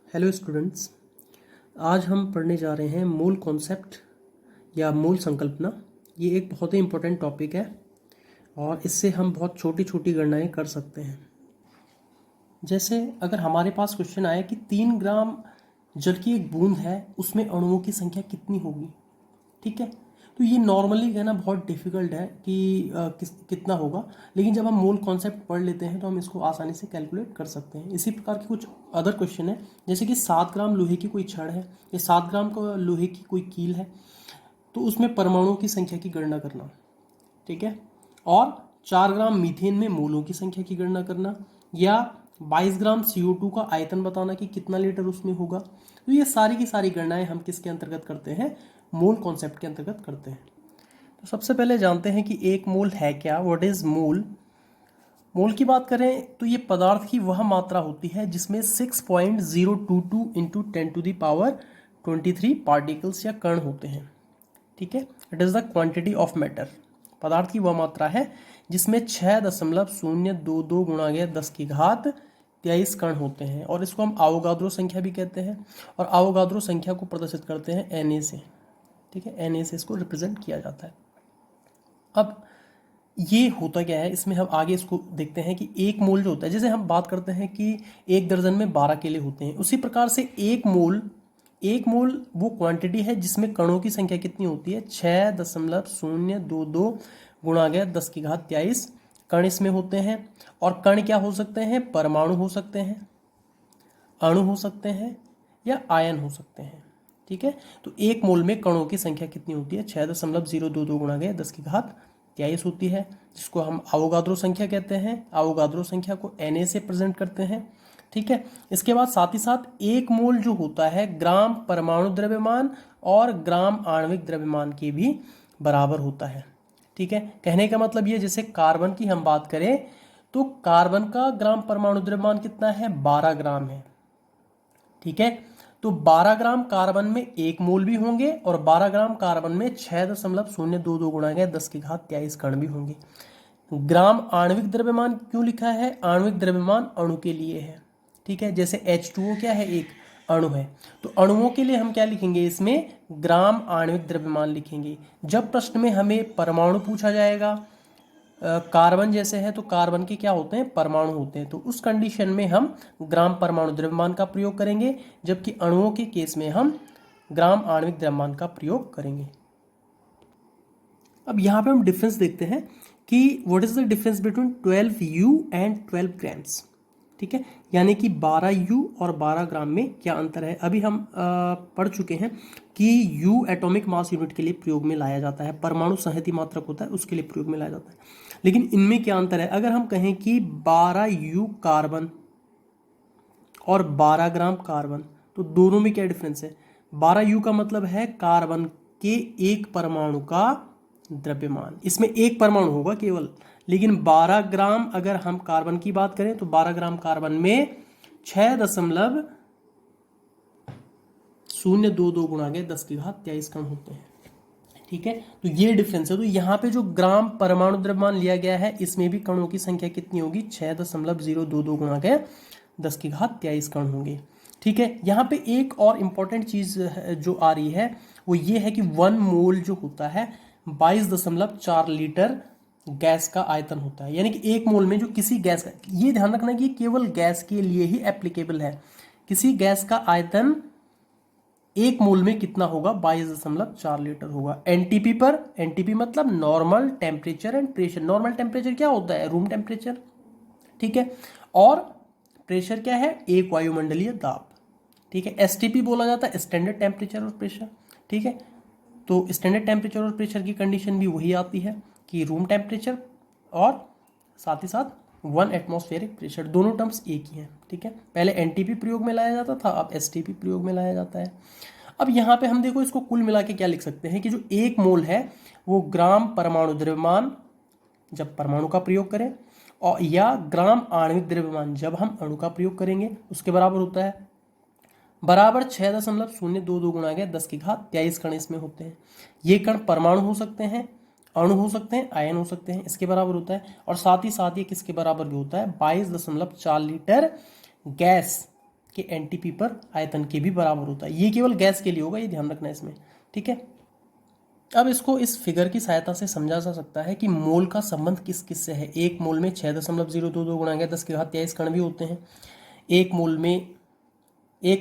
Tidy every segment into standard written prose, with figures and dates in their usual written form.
Hello students, आज हम पढ़ने जा रहे हैं मूल कॉन्सेप्ट या मूल संकल्पना। ये एक बहुत ही इम्पोर्टेंट टॉपिक है और इससे हम बहुत छोटी छोटी गणनाएं कर सकते हैं। जैसे अगर हमारे पास क्वेश्चन आए कि 3 ग्राम जल की एक बूंद है, उसमें अणुओं की संख्या कितनी होगी। ठीक है, तो ये नॉर्मली कहना बहुत डिफिकल्ट है कि कितना होगा, लेकिन जब हम मूल कॉन्सेप्ट पढ़ लेते हैं तो हम इसको आसानी से कैलकुलेट कर सकते हैं। इसी प्रकार के कुछ अदर क्वेश्चन है, जैसे कि 7 ग्राम लोहे की कोई छड़ है या 7 ग्राम का लोहे की कोई कील है, तो उसमें परमाणुओं की संख्या की गणना करना। ठीक है, और 4 ग्राम मीथेन में मोलों की संख्या की गणना करना, या 22 ग्राम CO2 का आयतन बताना कि कितना लीटर उसमें होगा। तो ये सारी की सारी गणनाएं हम किसके अंतर्गत करते हैं, मोल कॉन्सेप्ट के अंतर्गत करते हैं। तो सबसे पहले जानते हैं कि एक मोल है क्या, व्हाट इज मोल। मोल की बात करें तो ये पदार्थ की वह मात्रा होती है जिसमें 6.022 इंटू 10⁻23 पार्टिकल्स या कण होते हैं। ठीक है, it is the quantity of matter. पदार्थ की वह मात्रा है जिसमें 6.022 गुणा गया 10⁻23 कण होते हैं, और इसको हम आवोगाद्रो संख्या भी कहते हैं, और आवोगाद्रो संख्या को प्रदर्शित करते हैं Na से। ठीक है, Na से इसको रिप्रेजेंट किया जाता है। अब ये होता क्या है, इसमें हम आगे इसको देखते हैं कि एक मोल जो होता है, जैसे हम बात करते हैं कि एक दर्जन में 12 केले होते हैं, उसी प्रकार से एक मोल वो क्वांटिटी है जिसमें कणों की संख्या कितनी होती है, 6.022 गुणा गया 10⁻23 कण इसमें होते हैं। और कण क्या हो सकते हैं, परमाणु हो सकते हैं, अणु हो सकते हैं, या आयन हो सकते हैं। ठीक है, तो एक मोल में कणों की संख्या कितनी होती है, 6.022 गुणा गया 10⁻23 होती है, जिसको हम आवोगाद्रो संख्या कहते हैं। आवोगाद्रो संख्या को Na से प्रेजेंट करते हैं। ठीक है, इसके बाद साथ ही साथ एक मोल जो होता है ग्राम परमाणु द्रव्यमान और ग्राम आणविक द्रव्यमान के भी बराबर होता है। ठीक है, कहने का मतलब ये, जैसे कार्बन की हम बात करें तो कार्बन का ग्राम परमाणु द्रव्यमान कितना है, 12 ग्राम है। ठीक है, तो 12 ग्राम कार्बन में एक मोल भी होंगे और 12 ग्राम कार्बन में 6.022 गुणा गया 10⁻23 कण भी होंगे। ग्राम आणविक द्रव्यमान क्यों लिखा है, आणविक द्रव्यमान अणु के लिए है। ठीक है, जैसे H2O क्या है, एक अणु है, तो अणुओं के लिए हम क्या लिखेंगे, इसमें ग्राम आणविक द्रव्यमान लिखेंगे। जब प्रश्न में हमें परमाणु पूछा जाएगा, कार्बन जैसे है तो कार्बन के क्या होते हैं, परमाणु होते हैं, तो उस कंडीशन में हम ग्राम परमाणु द्रव्यमान का प्रयोग करेंगे, जबकि अणुओं के केस में हम ग्राम आणविक द्रव्यमान का प्रयोग करेंगे। अब यहाँ पे हम डिफरेंस देखते हैं कि what is the difference between 12U and 12 grams. ठीक है, यानी कि 12U और 12 ग्राम में क्या अंतर है। अभी हम पढ़ चुके हैं कि U एटॉमिक मास यूनिट के लिए प्रयोग में लाया जाता है, परमाणु संहति मात्रक होता है उसके लिए प्रयोग में लाया जाता है, लेकिन इनमें क्या अंतर है। अगर हम कहें कि 12U कार्बन और 12 ग्राम कार्बन, तो दोनों में क्या डिफरेंस है। 12U का मतलब है कार्बन के एक परमाणु का द्रव्यमान, इसमें एक परमाणु होगा केवल, लेकिन 12 ग्राम अगर हम कार्बन की बात करें तो 12 ग्राम कार्बन में 6.022 गुणा गया 10⁻23 कण होते हैं। ठीक है, तो ये डिफरेंस है। तो यहाँ पे जो ग्राम परमाणु द्रव्यमान लिया गया है, इसमें भी कणों की संख्या कितनी होगी, 6.022 गुणा गया 10⁻23 कण होंगे। ठीक है, यहाँ पे एक और इम्पॉर्टेंट चीज जो आ रही है वो ये है कि 1 मोल जो होता है 22.4 लीटर गैस का आयतन होता है, यानी कि एक मोल में जो किसी गैस का, ये ध्यान रखना कि केवल गैस के लिए ही एप्लीकेबल है, किसी गैस का आयतन एक मोल में कितना होगा, 22.4 लीटर होगा। एनटीपी पर, एनटीपी मतलब normal temperature and pressure. Normal temperature क्या होता है, रूम टेम्परेचर। ठीक है, और प्रेशर क्या है, एक वायुमंडलीय दाब। ठीक है, एसटीपी बोला जाता है स्टैंडर्ड टेम्परेचर और प्रेशर। ठीक है, तो स्टैंडर्ड टेम्परेचर और प्रेशर की कंडीशन भी वही आती है कि रूम टेम्परेचर और साथ ही साथ 1 एटमॉस्फेरिक प्रेशर, दोनों टर्म्स एक ही हैं। ठीक है, पहले एनटीपी प्रयोग में लाया जाता था, अब एसटीपी प्रयोग में लाया जाता है। अब यहाँ पे हम देखो इसको कुल मिला के क्या लिख सकते हैं कि जो एक मोल है वो ग्राम परमाणु द्रव्यमान जब परमाणु का प्रयोग करें, और या ग्राम आणविक द्रव्यमान जब हम अणु का प्रयोग करेंगे, उसके बराबर होता है, बराबर 6.022 गुणा गया 10⁻23 कण इसमें होते हैं। ये कण परमाणु हो सकते हैं, अणु हो सकते हैं, आयन हो सकते हैं, इसके बराबर होता है। और साथ ही साथ ये किसके बराबर भी होता है, 22.4 लीटर गैस के एनटीपी पर आयतन के भी बराबर होता है। ये केवल गैस के लिए होगा, ये ध्यान रखना इसमें, ठीक है। अब इसको इस फिगर की सहायता से समझा जा सकता है कि मोल का संबंध किस किस से है। एक मोल में 6.022 गुणा 10⁻23 कण भी होते हैं। एक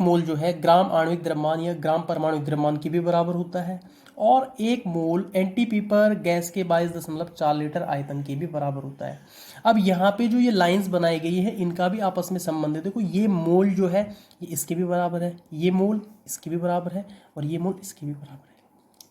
मोल जो है ग्राम आणविक द्रव्यमान या ग्राम परमाणु द्रव्यमान की भी बराबर होता है, और एक मोल एनटीपी पर गैस के 22.4 लीटर आयतन के भी बराबर होता है। अब यहाँ पे जो ये लाइंस बनाई गई है इनका भी आपस में संबंध है। देखो ये मोल जो है ये इसके भी बराबर है, ये मोल इसके भी बराबर है, और ये मोल इसके भी बराबर है,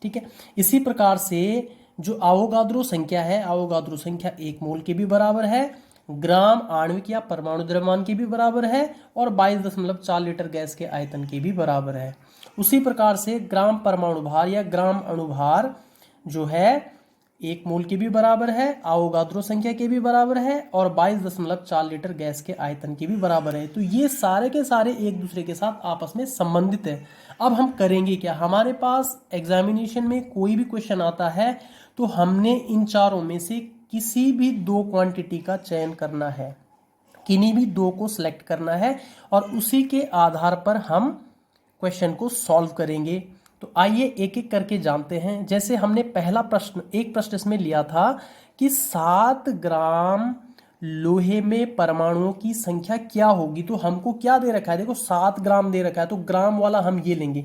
ठीक है। इसी प्रकार से जो आवोगाद्रो संख्या है, आवोगाद्रो संख्या एक मोल के भी बराबर है, ग्राम आणविक या परमाणु द्रव्यमान की भी बराबर है, और 22.4 लीटर गैस के आयतन की भी बराबर है। उसी प्रकार से ग्राम परमाणु भार या ग्राम अणुभार जो है एक मोल के भी बराबर है, आवोगाद्रो संख्या के भी बराबर है, और 22.4 लीटर गैस के आयतन की भी बराबर है। तो ये सारे के सारे एक दूसरे के साथ आपस में संबंधित है। अब हम करेंगे क्या, हमारे पास एग्जामिनेशन में कोई भी क्वेश्चन आता है तो हमने इन चारों में से किसी भी दो क्वांटिटी का चयन करना है, किन्हीं भी दो को सिलेक्ट करना है, और उसी के आधार पर हम क्वेश्चन को सॉल्व करेंगे। तो आइए एक एक करके जानते हैं। जैसे हमने पहला प्रश्न, एक प्रश्न इसमें लिया था कि 7 ग्राम लोहे में परमाणुओं की संख्या क्या होगी। तो हमको क्या दे रखा है, देखो 7 ग्राम दे रखा है, तो ग्राम वाला हम ये लेंगे।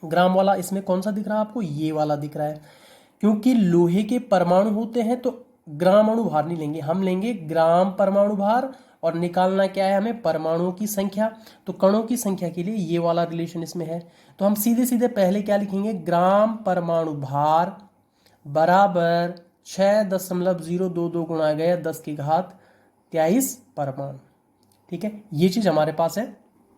ग्राम वाला इसमें कौन सा दिख रहा है आपको, ये वाला दिख रहा है। क्योंकि लोहे के परमाणु होते हैं तो ग्राम अणु भार नहीं लेंगे, हम लेंगे ग्राम परमाणु भार, और निकालना क्या है हमें, परमाणुओं की संख्या। तो कणों की संख्या के लिए ये वाला रिलेशन इसमें है। तो हम सीधे सीधे पहले क्या लिखेंगे, ग्राम परमाणु भार बराबर 6.022 गुणा गया 10⁻23 परमाणु, ठीक है। ये चीज हमारे पास है,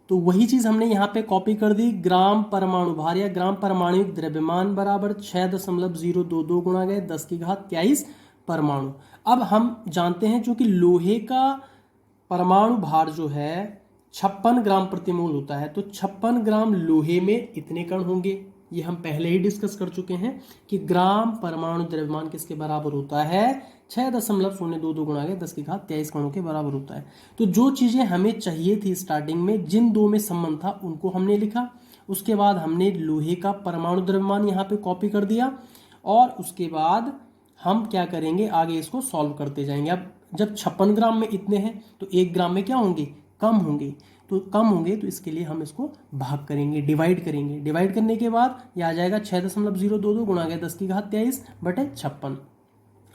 तो वही चीज हमने यहाँ पे कॉपी कर दी। ग्राम परमाणु भार या ग्राम परमाणुक द्रव्यमान बराबर 6.022 गुणा गया 10⁻23 परमाणु। अब हम जानते हैं चूंकि लोहे का परमाणु भार जो है 56 ग्राम प्रति मोल होता है, तो 56 ग्राम लोहे में इतने कण होंगे। ये हम पहले ही डिस्कस कर चुके हैं कि ग्राम परमाणु द्रव्यमान किसके बराबर होता है, 6.022 गुणा के 10⁻23 कणों के बराबर होता है। तो जो चीजें हमें चाहिए थी स्टार्टिंग में, जिन दो में संबंध था उनको हमने लिखा। उसके बाद हमने लोहे का परमाणु द्रव्यमान यहाँ पे कॉपी कर दिया, और उसके बाद हम क्या करेंगे, आगे इसको सॉल्व करते जाएंगे। अब जब 56 ग्राम में इतने हैं तो 1 ग्राम में क्या होंगे, कम होंगे। तो कम होंगे तो इसके लिए हम इसको भाग करेंगे, डिवाइड करेंगे। डिवाइड करने के बाद ये आ जाएगा 6.022 गुणा गया 10⁻23 बटे 56।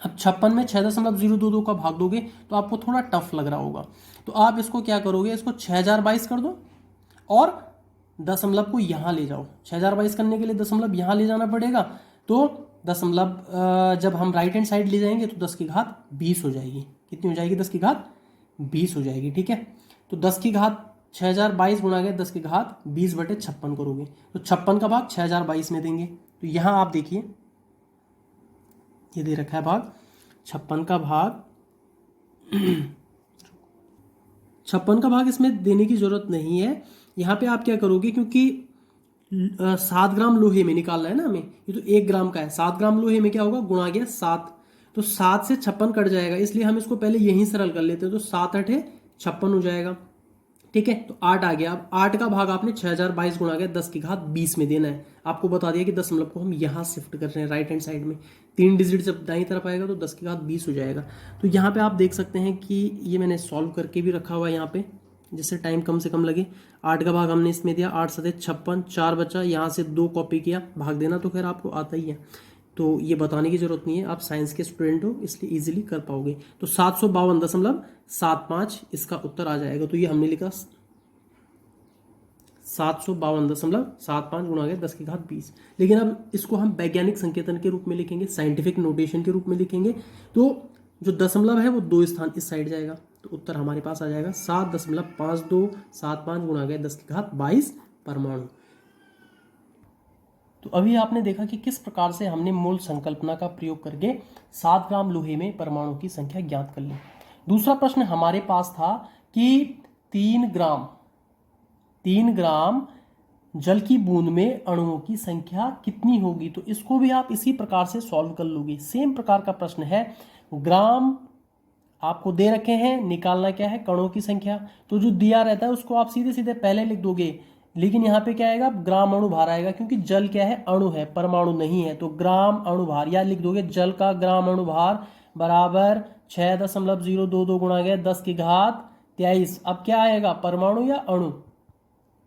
अब 56 में 6.022 का भाग दोगे तो आपको थोड़ा टफ लग रहा होगा, तो आप इसको क्या करोगे, इसको 6022 कर दो और दशमलव को यहाँ ले जाओ। 6022 करने के लिए दशमलव यहाँ ले जाना पड़ेगा, तो दशमलव जब हम राइट हैंड साइड ले जाएंगे तो 10⁻20 हो जाएगी। कितनी हो जाएगी, 10⁻20 हो जाएगी, ठीक है। तो 6022 गुणा गया 10⁻20 बटे 56 करोगे तो 56 का भाग 6022 में देंगे। तो यहाँ आप देखिए ये दे रखा है भाग 56 का भाग 56 का भाग इसमें देने की जरूरत नहीं है। यहाँ पे आप क्या करोगे, क्योंकि 7 ग्राम लोहे में निकालना है ना हमें, ये तो 1 ग्राम का है। 7 ग्राम लोहे में क्या होगा, गुणा गया 7, तो 7 से 56 कट जाएगा, इसलिए हम इसको पहले यहीं सरल कर लेते हैं। तो 7 8 56 हो जाएगा, ठीक है। तो 8 आ गया। अब 8 का भाग आपने 6022 गुणा गया 10⁻20 में देना है। आपको बता दिया कि दशमलव को हम यहाँ शिफ्ट कर रहे हैं राइट हैंड साइड में। 3 डिजिट जब दाईं तरफ आएगा तो 10⁻20 हो जाएगा। तो यहाँ पे आप देख सकते हैं कि ये मैंने सॉल्व करके भी रखा हुआ है यहाँ पे, जिससे टाइम कम से कम लगे। 8 का भाग हमने इसमें दिया, 8 7 56, 4 बचा, यहाँ से 2 कॉपी किया। भाग देना तो खैर आपको आता ही है, तो ये बताने की जरूरत नहीं है, आप साइंस के स्टूडेंट हो इसलिए इजीली कर पाओगे। तो 752.75 इसका उत्तर आ जाएगा। तो ये हमने लिखा 752.75 गुणा गया 10⁻20। लेकिन अब इसको हम वैज्ञानिक संकेतन के रूप में लिखेंगे, साइंटिफिक नोटेशन के रूप में लिखेंगे। तो जो दशमलव है वो 2 स्थान इस साइड जाएगा, तो उत्तर हमारे पास आ जाएगा 7.5275 गुणा गया 10⁻22 परमाणु। तो अभी आपने देखा कि किस प्रकार से हमने मोल संकल्पना का प्रयोग करके 7 ग्राम लोहे में परमाणु की संख्या ज्ञात कर ली। दूसरा प्रश्न हमारे पास था कि 3 ग्राम जल की बूंद में अणुओं की संख्या कितनी होगी। तो इसको भी आप इसी प्रकार से सॉल्व कर लोगे। सेम प्रकार का प्रश्न है, ग्राम आपको दे रखे हैं, निकालना क्या है, कणों की संख्या। तो जो दिया रहता है उसको आप सीधे सीधे पहले लिख दोगे, लेकिन यहाँ पे क्या आएगा, ग्राम अणु भार आएगा, क्योंकि जल क्या है, अणु है, परमाणु नहीं है। तो ग्राम अणु भार, या लिख दोगे जल का ग्राम अणु भार बराबर 6.022 गुणा गया 10⁻23। अब क्या आएगा, परमाणु या अणु,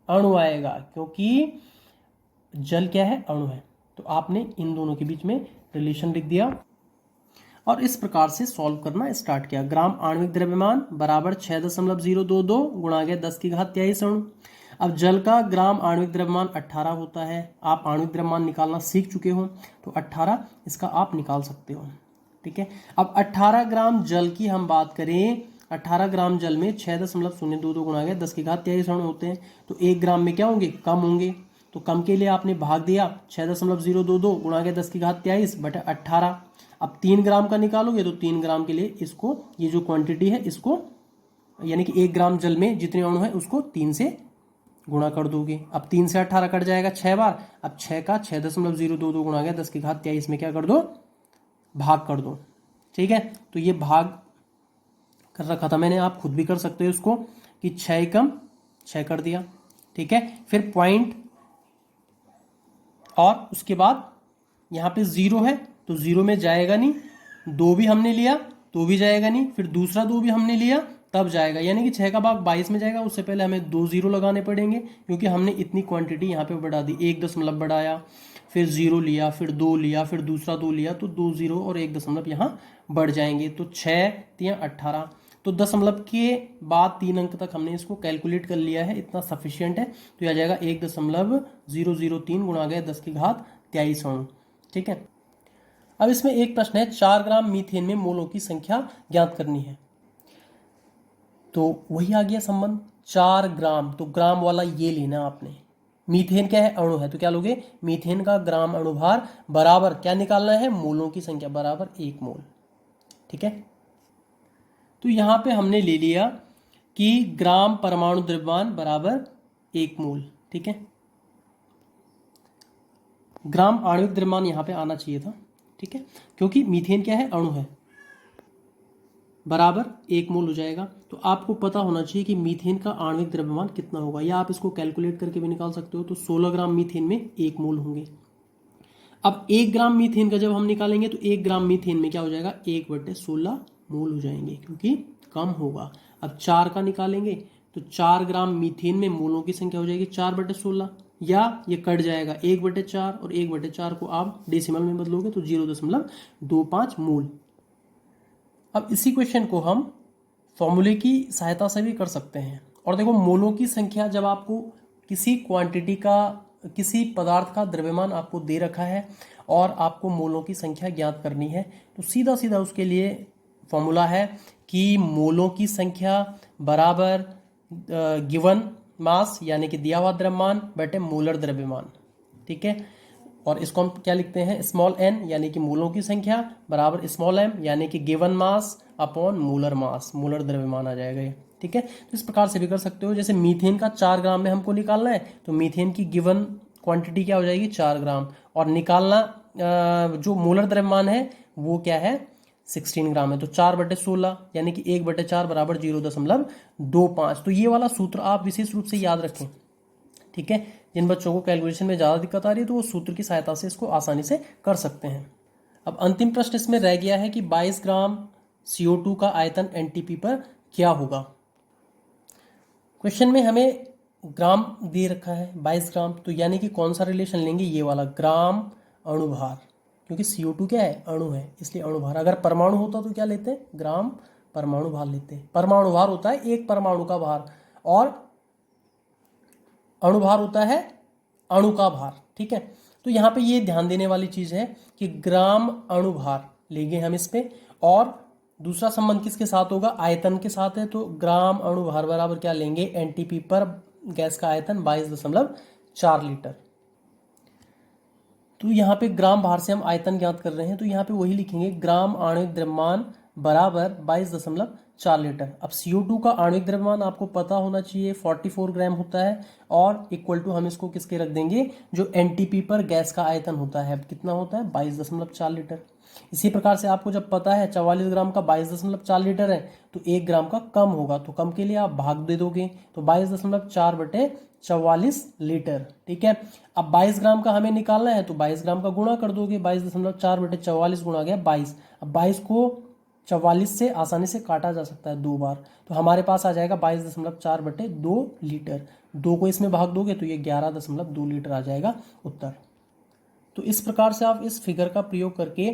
अणु आएगा, क्योंकि जल क्या है, अणु है। तो आपने इन दोनों के बीच में रिलेशन लिख दिया और इस प्रकार से सॉल्व करना स्टार्ट किया। ग्राम आणविक द्रव्यमान बराबर 6.022 गुणा गया 10⁻23 अणु। अब जल का ग्राम आणविक द्रव्यमान 18 होता है। आप आणविक द्रव्यमान निकालना सीख चुके हो, तो 18 इसका आप निकाल सकते हो। ठीक है, अब 18 ग्राम जल की हम बात करें, 18 ग्राम जल में 6.022 गुणा गया 10⁻23 अणु होते हैं। तो 1 ग्राम में क्या होंगे, कम होंगे। तो कम के लिए आपने भाग दिया, 6.022 गुणा गया 10⁻23 बटा 18। अब 3 ग्राम का निकालोगे तो 3 ग्राम के लिए इसको, ये जो क्वांटिटी है इसको, यानी कि 1 ग्राम जल में जितने अणु है उसको 3 से गुणा कर दोगे। अब 3 से 18 कट जाएगा 6 बार। अब 6 का 6.022 गुणा गया 10⁻23 में क्या कर दो, भाग कर दो। ठीक है, तो ये भाग कर रखा था मैंने, आप खुद भी कर सकते हो इसको, कि 6 एकम 6 कर दिया। ठीक है, फिर पॉइंट, और उसके बाद यहाँ पे 0 है तो 0 में जाएगा नहीं, 2 भी हमने लिया तो भी जाएगा नहीं, फिर दूसरा 2 भी हमने लिया तब जाएगा, यानी कि 6 का भाग 22 में जाएगा। उससे पहले हमें 2 0 लगाने पड़ेंगे, क्योंकि हमने इतनी क्वांटिटी यहाँ पे बढ़ा दी। 1 दशमलव बढ़ाया, फिर 0 लिया, फिर 2 लिया, फिर दूसरा 2 लिया, तो 2 0 और 1 दशमलव यहाँ बढ़ जाएंगे। तो 6 3 18, तो दशमलव के बाद 3 अंक तक हमने इसको कैलकुलेट कर लिया है, इतना सफिशियंट है। तो यह आ जाएगा 1.003 गुणा गया 10⁻23 अणु। ठीक है, अब इसमें एक प्रश्न है, 4 ग्राम मीथेन में मोलों की संख्या ज्ञात करनी है। तो वही आ गया संबंध, 4 ग्राम, तो ग्राम वाला ये लेना आपने। मीथेन क्या है, अणु है, तो क्या लोगे, मीथेन का ग्राम अणुभार बराबर क्या निकालना है, मोलों की संख्या बराबर 1 मोल। ठीक है, तो यहां पे हमने ले लिया कि ग्राम परमाणु द्रव्यमान बराबर 1 मोल। ठीक है, ग्राम आणविक द्रव्यमान यहां पे आना चाहिए था। ठीक है, क्योंकि मीथेन क्या है, अणु है, बराबर 1 मोल हो जाएगा। तो आपको पता होना चाहिए कि मीथेन का आणविक द्रव्यमान कितना होगा, या आप इसको कैलकुलेट करके भी निकाल सकते हो। तो 16 ग्राम मीथेन में 1 मोल होंगे। अब 1 ग्राम मीथेन का जब हम निकालेंगे तो 1 ग्राम मीथेन में क्या हो जाएगा, 1/16 मोल हो जाएंगे, क्योंकि कम होगा। अब 4 का निकालेंगे तो 4 ग्राम मीथेन में मोलों की संख्या हो जाएगी 4/16, या ये कट जाएगा 1/4, और 1/4 को आप डेसिमल में बदलोगे तो 0.25 मोल। अब इसी क्वेश्चन को हम फॉर्मूले की सहायता से भी कर सकते हैं। और देखो, मोलों की संख्या, जब आपको किसी क्वांटिटी का, किसी पदार्थ का द्रव्यमान आपको दे रखा है और आपको मोलों की संख्या ज्ञात करनी है, तो सीधा सीधा उसके लिए फॉर्मूला है कि मोलों की संख्या बराबर गिवन मास, यानी कि दिया हुआ द्रव्यमान बटे मोलर द्रव्यमान। ठीक है, और इसको हम क्या लिखते हैं, स्मॉल n, यानी कि मोलों की संख्या बराबर स्मॉल m, यानी कि given mass upon molar mass, molar द्रव्यमान आ जाएगा ये। ठीक है, तो इस प्रकार से भी कर सकते हो। जैसे मीथेन का 4 ग्राम में हमको निकालना है, तो मीथेन की गिवन क्वांटिटी क्या हो जाएगी, 4 ग्राम, और निकालना जो मोलर द्रव्यमान है वो क्या है, 16 ग्राम है। तो 4/16 यानी कि 1/4 बराबर 0.25। तो ये वाला सूत्र आप विशेष रूप से याद रखें। ठीक है, जिन बच्चों को कैलकुलेशन में ज़्यादा दिक्कत आ रही है तो वो सूत्र की सहायता से इसको आसानी से कर सकते हैं। अब अंतिम प्रश्न इसमें रह गया है कि 22 ग्राम CO2 का आयतन NTP पर क्या होगा। क्वेश्चन में हमें ग्राम दे रखा है 22 ग्राम, तो यानी कि कौन सा रिलेशन लेंगे, ये वाला, ग्राम अणुभार, क्योंकि CO2 क्या है, अणु है, इसलिए अणुभार। अगर परमाणु होता तो क्या लेते हैं, ग्राम परमाणु भार लेते हैं। परमाणु भार होता है एक परमाणु का भार, और अणुभार होता है अणु का भार। ठीक है, तो यहाँ पे ये ध्यान देने वाली चीज है कि ग्राम अणुभार लेंगे हम इस पे, और दूसरा संबंध किसके साथ होगा, आयतन के साथ है। तो ग्राम अणुभार बराबर क्या लेंगे, NTP पर गैस का आयतन 22.4 लीटर। तो यहाँ पे ग्राम भार से हम आयतन ज्ञात कर रहे हैं, तो यहाँ पे वही लिखेंगे, ग्राम आणविक द्रव्यमान बराबर 22.4 लीटर। अब CO2 का आणविक द्रव्यमान आपको पता होना चाहिए 44 ग्राम होता है, और इक्वल टू हम इसको किसके रख देंगे, जो NTP पर गैस का आयतन होता है, कितना होता है, 22.4 लीटर। इसी प्रकार से आपको जब पता है 44 ग्राम का 22.4 लीटर है तो 1 ग्राम का कम होगा, तो कम के लिए आप भाग दे दोगे, तो 22.4/44 लीटर। ठीक है, अब 22 ग्राम का हमें निकालना है तो 22 ग्राम का गुणा कर दोगे, 22.4/44 गुणा गया 22। अब 22 को 44 से आसानी से काटा जा सकता है 2 बार, तो हमारे पास आ जाएगा 22.4/2 लीटर। 2 को इसमें भाग दोगे तो ये 11.2 लीटर आ जाएगा उत्तर। तो इस प्रकार से आप इस फिगर का प्रयोग करके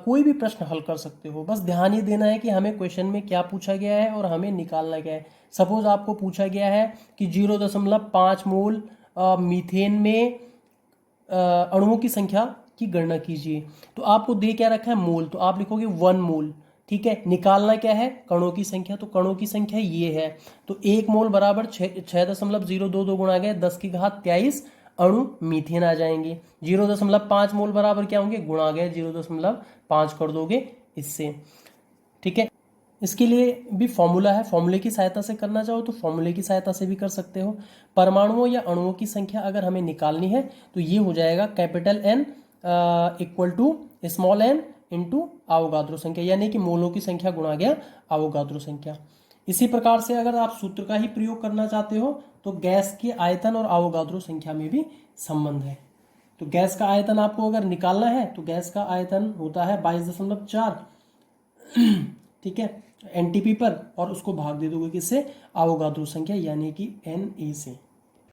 कोई भी प्रश्न हल कर सकते हो। बस ध्यान ये देना है कि हमें क्वेश्चन में क्या पूछा गया है और हमें निकालना क्या है। सपोज आपको पूछा गया है कि 0.5 मोल मीथेन में अणुओं की संख्या की गणना कीजिए, तो आपको दे क्या रखा है मोल, तो आप लिखोगे 1 मोल। ठीक है, निकालना क्या है कणों की संख्या, तो कणों की संख्या ये है, तो 1 मोल बराबर 6.022 गुणा गया 10⁻23 अणु मीथेन आ जाएंगे। 0.5 मोल बराबर क्या होंगे, गुणा गए 0.5 कर दोगे इससे। ठीक है, इसके लिए भी फॉर्मूला है, फॉर्मूले की सहायता से करना चाहो तो फॉर्मूले की सहायता से भी कर सकते हो। परमाणुओं या अणुओं की संख्या अगर हमें निकालनी है तो ये हो जाएगा capital N equal to small n into Avogadro संख्या, यानी कि मोलों की संख्या गुणा गया अवोगाद्रो संख्या। इसी प्रकार से अगर आप सूत्र का ही प्रयोग करना चाहते हो तो गैस के आयतन और अवोगाद्रो संख्या में भी संबंध है। तो गैस का आयतन आपको अगर निकालना है तो गैस का आयतन होता है 22.4, ठीक है, एनटीपी पर, और उसको भाग दे दोगे किससे, अवोगाद्रो संख्या यानी कि Na से।